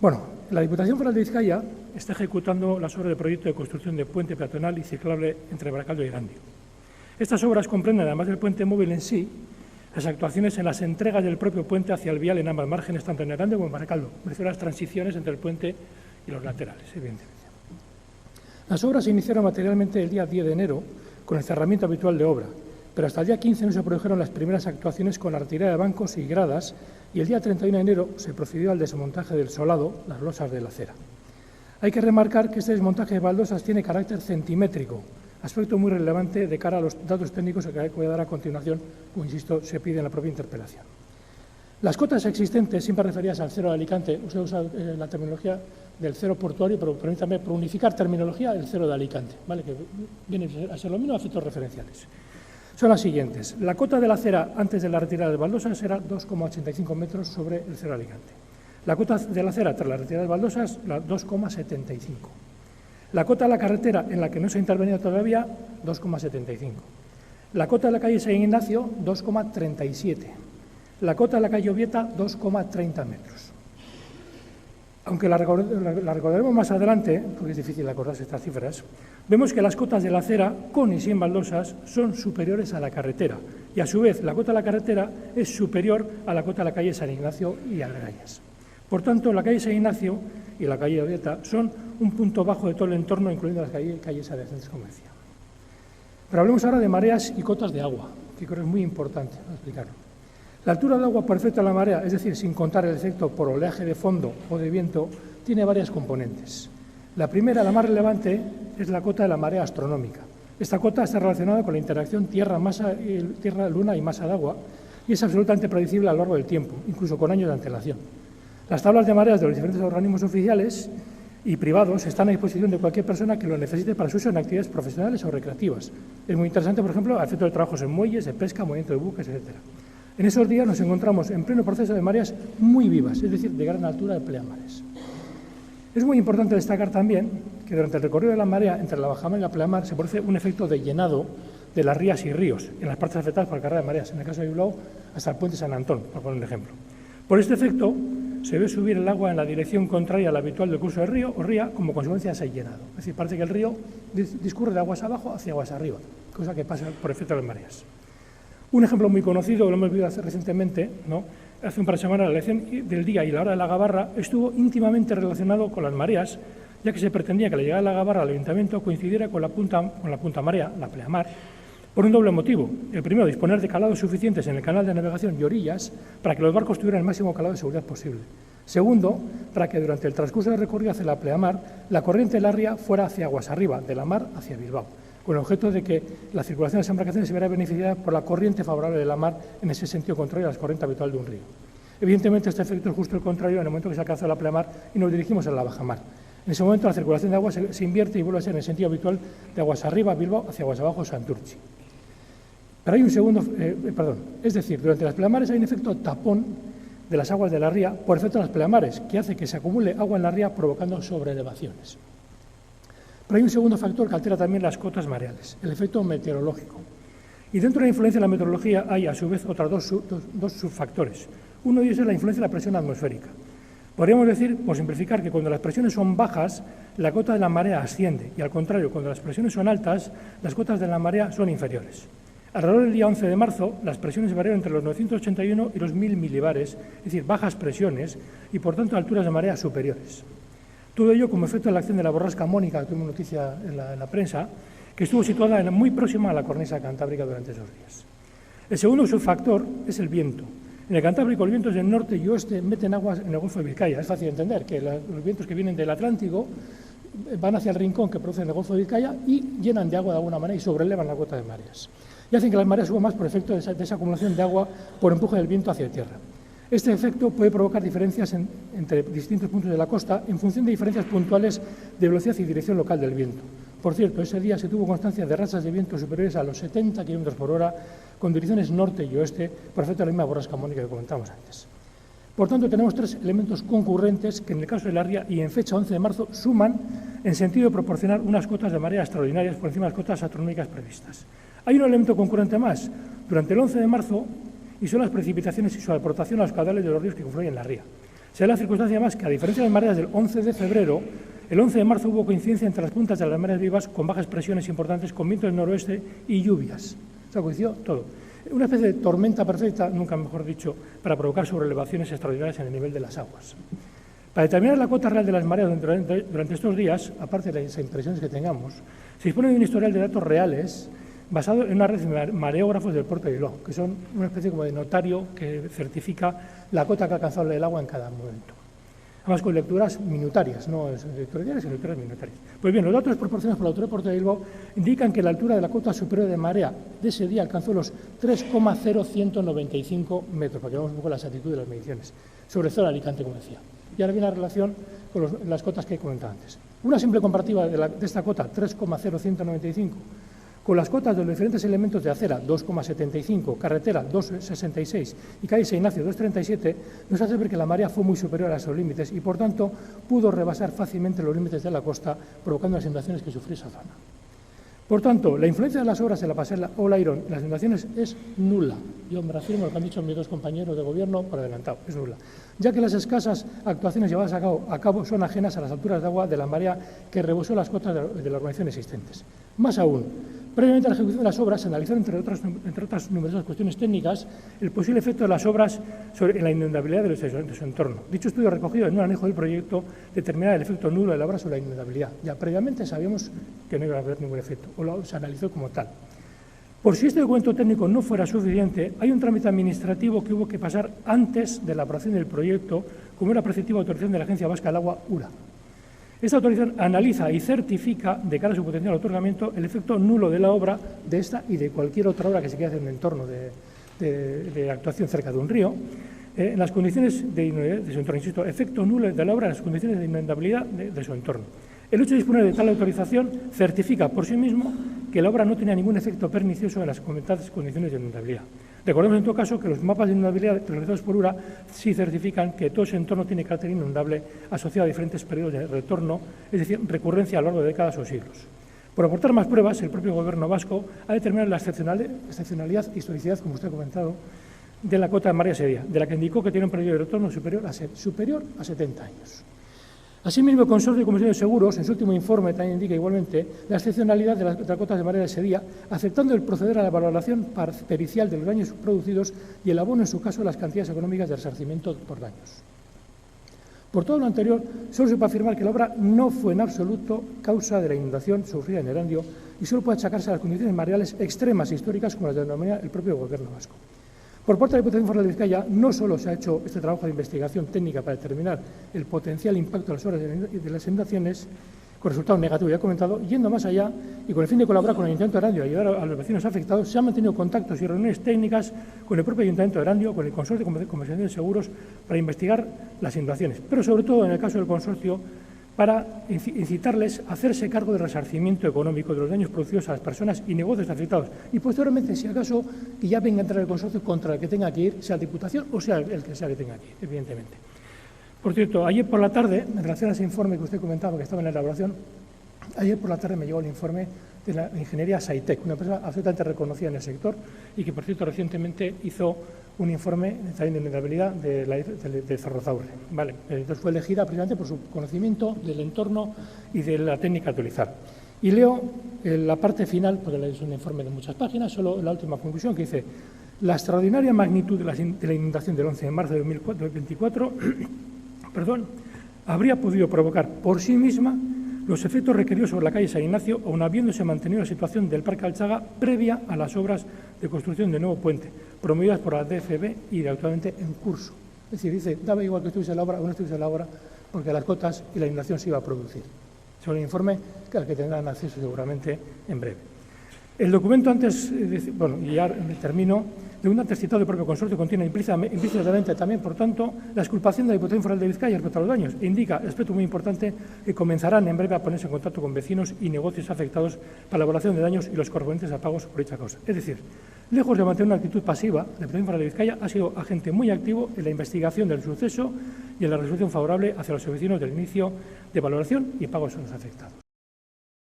Bueno, la Diputación Foral de Vizcaya está ejecutando las obras de proyecto de construcción de puente peatonal y ciclable entre Baracaldo y Erandio. Estas obras comprenden, además del puente móvil en sí, las actuaciones en las entregas del propio puente hacia el vial en ambas márgenes, tanto en Erandio como en Baracaldo. Me refiero a las transiciones entre el puente y los laterales, evidentemente. Las obras se iniciaron materialmente el día 10 de enero con el cerramiento habitual de obra, pero hasta el día 15 no se produjeron las primeras actuaciones con la retirada de bancos y gradas, y el día 31 de enero se procedió al desmontaje del solado, las losas de la acera. Hay que remarcar que este desmontaje de baldosas tiene carácter centimétrico, aspecto muy relevante de cara a los datos técnicos que voy a dar a continuación, como insisto, se pide en la propia interpelación. Las cotas existentes, siempre referidas al cero de Alicante, usted usa la terminología del cero portuario, pero permítame por unificar terminología, el cero de Alicante, ¿vale? Que viene a ser lo mismo a efectos referenciales. Son las siguientes. La cota de la acera antes de la retirada de baldosas era 2,85 metros sobre el cero de Alicante. La cota de la acera tras la retirada de baldosas, la 2,75. La cota de la carretera en la que no se ha intervenido todavía, 2,75. La cota de la calle San Ignacio, 2,37. La cota de la calle Ovieta, 2,30 metros. Aunque la recordaremos más adelante, porque es difícil acordarse estas cifras, vemos que las cotas de la acera, con y sin baldosas, son superiores a la carretera. Y a su vez, la cota de la carretera es superior a la cota de la calle San Ignacio y Algañas. Por tanto, la calle San Ignacio y la calle Ovieta son un punto bajo de todo el entorno, incluyendo las calles adyacentes, como decía. Pero hablemos ahora de mareas y cotas de agua, que creo que es muy importante explicarlo. La altura del agua por efecto de la marea, es decir, sin contar el efecto por oleaje de fondo o de viento, tiene varias componentes. La primera, la más relevante, es la cota de la marea astronómica. Esta cota está relacionada con la interacción tierra-luna y masa de agua y es absolutamente predecible a lo largo del tiempo, incluso con años de antelación. Las tablas de mareas de los diferentes organismos oficiales y privados están a disposición de cualquier persona que lo necesite para su uso en actividades profesionales o recreativas. Es muy interesante, por ejemplo, a efecto de trabajos en muelles, de pesca, movimiento de buques, etc. En esos días nos encontramos en pleno proceso de mareas muy vivas, es decir, de gran altura de pleamares. Es muy importante destacar también que durante el recorrido de la marea entre la bajamar y la pleamar se produce un efecto de llenado de las rías y ríos en las partes afectadas por la carrera de mareas, en el caso de Bilbao hasta el puente San Antón, por poner un ejemplo. Por este efecto se ve subir el agua en la dirección contraria a la habitual del curso del río o ría como consecuencia de ese llenado. Es decir, parece que el río discurre de aguas abajo hacia aguas arriba, cosa que pasa por efecto de las mareas. Un ejemplo muy conocido, lo hemos visto hace recientemente, ¿no? Hace un par de semanas, la elección del día y la hora de la gabarra estuvo íntimamente relacionado con las mareas, ya que se pretendía que la llegada de la gabarra al ayuntamiento coincidiera con la punta marea, la pleamar, por un doble motivo. El primero, disponer de calados suficientes en el canal de navegación y orillas para que los barcos tuvieran el máximo calado de seguridad posible. Segundo, para que durante el transcurso del recorrido hacia la pleamar, la corriente de la ría fuera hacia aguas arriba, de la mar hacia Bilbao, con el objeto de que la circulación de las embarcaciones se viera beneficiada por la corriente favorable de la mar en ese sentido contrario a la corriente habitual de un río. Evidentemente, este efecto es justo el contrario en el momento que se alcanza la pleamar y nos dirigimos a la bajamar. En ese momento, la circulación de agua se invierte y vuelve a ser en el sentido habitual de aguas arriba, Bilbao, hacia aguas abajo, Santurtzi. Pero hay un segundo, es decir, durante las pleamares hay un efecto tapón de las aguas de la ría por efecto de las pleamares, que hace que se acumule agua en la ría provocando sobreelevaciones. Pero hay un segundo factor que altera también las cotas mareales, el efecto meteorológico. Y dentro de la influencia de la meteorología hay, a su vez, otros dos subfactores. Uno de ellos es la influencia de la presión atmosférica. Podríamos decir, por simplificar, que cuando las presiones son bajas, la cota de la marea asciende, y al contrario, cuando las presiones son altas, las cotas de la marea son inferiores. Alrededor del día 11 de marzo, las presiones variaron entre los 981 y los 1000 milibares, es decir, bajas presiones, y por tanto alturas de marea superiores. Todo ello como efecto de la acción de la borrasca Mónica, que tuvimos noticia en la prensa, que estuvo situada muy próxima a la cornisa cantábrica durante esos días. El segundo subfactor es el viento. En el Cantábrico, los vientos del norte y oeste meten aguas en el Golfo de Vizcaya. Es fácil de entender que los vientos que vienen del Atlántico van hacia el rincón que produce en el Golfo de Vizcaya y llenan de agua de alguna manera y sobrelevan la cota de mareas. Y hacen que las mareas suban más por efecto de esa acumulación de agua por empuje del viento hacia tierra. Este efecto puede provocar diferencias entre distintos puntos de la costa en función de diferencias puntuales de velocidad y dirección local del viento. Por cierto, ese día se tuvo constancia de rachas de viento superiores a los 70 km por hora con direcciones norte y oeste por efecto de la misma borrasca Mónica que comentamos antes. Por tanto, tenemos tres elementos concurrentes que en el caso de la ría y en fecha 11 de marzo suman en sentido de proporcionar unas cotas de marea extraordinarias por encima de las cotas astronómicas previstas. Hay un elemento concurrente más. Durante el 11 de marzo y son las precipitaciones y su aportación a los caudales de los ríos que confluyen en la ría. Se da la circunstancia más que, a diferencia de las mareas del 11 de febrero, el 11 de marzo hubo coincidencia entre las puntas de las mareas vivas con bajas presiones importantes, con vientos del noroeste y lluvias. O sea, coincidió todo. Una especie de tormenta perfecta, nunca mejor dicho, para provocar sobrelevaciones extraordinarias en el nivel de las aguas. Para determinar la cota real de las mareas durante estos días, aparte de las impresiones que tengamos, se dispone de un historial de datos reales basado en una red de mareógrafos del puerto de Bilbao, que son una especie como de notario que certifica la cota que ha alcanzado el agua en cada momento. Además, con lecturas minutarias, no lecturas diarias, sino lecturas minutarias. Pues bien, los datos proporcionados por la Autoridad Portuaria de Bilbao indican que la altura de la cota superior de marea de ese día alcanzó los 3,0195 metros, para que veamos un poco la exactitud de las mediciones, sobre zona de Alicante, como decía. Y ahora viene la relación con las cotas que he comentado antes. Una simple comparativa de esta cota, 3,0195, con las cotas de los diferentes elementos de acera, 2,75, carretera, 2,66 y calle San Ignacio, 2,37, nos hace ver que la marea fue muy superior a esos límites y, por tanto, pudo rebasar fácilmente los límites de la costa, provocando las inundaciones que sufrió esa zona. Por tanto, la influencia de las obras de la pasarela Olairón en las inundaciones es nula. Yo me reafirmo a lo que han dicho mis dos compañeros de gobierno por adelantado, es nula, ya que las escasas actuaciones llevadas a cabo son ajenas a las alturas de agua de la marea que rebosó las cotas de la urbanización existentes. Más aún, previamente a la ejecución de las obras se analizaron, entre otras numerosas cuestiones técnicas, el posible efecto de las obras en la inundabilidad de su entorno. Dicho estudio recogido en un anejo del proyecto determinaba el efecto nulo de la obra sobre la inundabilidad. Ya previamente sabíamos que no iba a haber ningún efecto, o se analizó como tal. Por si este documento técnico no fuera suficiente, hay un trámite administrativo que hubo que pasar antes de la aprobación del proyecto, como una preceptiva autorización de la Agencia Vasca del Agua, URA. Esta autorización analiza y certifica, de cara a su potencial otorgamiento, el efecto nulo de la obra, de esta y de cualquier otra obra que se quiera hacer en un entorno de actuación cerca de un río, en las condiciones de inundabilidad de su entorno. Insisto, efecto nulo de la obra en las condiciones de inundabilidad de su entorno. El hecho de disponer de tal autorización certifica por sí mismo que la obra no tenía ningún efecto pernicioso en las comentadas condiciones de inundabilidad. Recordemos en todo caso que los mapas de inundabilidad realizados por URA sí certifican que todo ese entorno tiene carácter inundable asociado a diferentes periodos de retorno, es decir, recurrencia a lo largo de décadas o siglos. Por aportar más pruebas, el propio Gobierno vasco ha determinado la excepcionalidad y historicidad, como usted ha comentado, de la cota de marea ese día, de la que indicó que tiene un periodo de retorno superior a 70 años. Asimismo, el Consorcio de Comisiones de Seguros, en su último informe, también indica igualmente la excepcionalidad de las cotas de marea de ese día, aceptando el proceder a la valoración pericial de los daños producidos y el abono, en su caso, de las cantidades económicas de resarcimiento por daños. Por todo lo anterior, solo se puede afirmar que la obra no fue en absoluto causa de la inundación sufrida en Erandio y solo puede achacarse a las condiciones mareales extremas e históricas como las denomina el propio Gobierno vasco. Por parte de la Diputación Foral de Vizcaya, no solo se ha hecho este trabajo de investigación técnica para determinar el potencial impacto de las obras de las inundaciones, con resultado negativo, ya he comentado, yendo más allá y con el fin de colaborar con el Ayuntamiento de Erandio y ayudar a los vecinos afectados, se han mantenido contactos y reuniones técnicas con el propio Ayuntamiento de Erandio, con el Consorcio de Comisiones de Seguros, para investigar las inundaciones, pero sobre todo en el caso del consorcio, para incitarles a hacerse cargo del resarcimiento económico de los daños producidos a las personas y negocios afectados. Y posteriormente, si acaso, que ya venga a entrar el consorcio contra el que tenga que ir, sea la Diputación o sea el que sea que tenga que ir, evidentemente. Por cierto, ayer por la tarde, en relación a ese informe que usted comentaba, que estaba en la elaboración, ayer por la tarde me llegó el informe de la ingeniería Saitec, una empresa absolutamente reconocida en el sector y que, por cierto, recientemente hizo un informe también de inundabilidad de Zorrozaurre. Vale. Entonces fue elegida precisamente por su conocimiento del entorno y de la técnica a utilizar. Y leo la parte final, porque es un informe de muchas páginas, solo la última conclusión que dice: la extraordinaria magnitud de la inundación del 11 de marzo de 2024 habría podido provocar por sí misma los efectos requeridos sobre la calle San Ignacio, aun habiéndose mantenido la situación del Parque Alchaga previa a las obras de construcción del nuevo puente, promovidas por la DFB y actualmente en curso. Es decir, dice, daba igual que estuviese la obra o no estuviese la obra, porque las cotas y la inundación se iba a producir. Sobre el informe al que tendrán acceso seguramente en breve. El documento antes, y ya termino, de un antes citado del propio consorcio contiene implícitamente también, por tanto, la exculpación de la Diputación Foral de Vizcaya respecto a los daños e indica, aspecto muy importante, que comenzarán en breve a ponerse en contacto con vecinos y negocios afectados para la evaluación de daños y los correspondientes a pagos por dicha causa. Es decir, lejos de mantener una actitud pasiva, la Diputación Foral de Vizcaya ha sido agente muy activo en la investigación del suceso y en la resolución favorable hacia los vecinos del inicio de valoración y pagos a los afectados.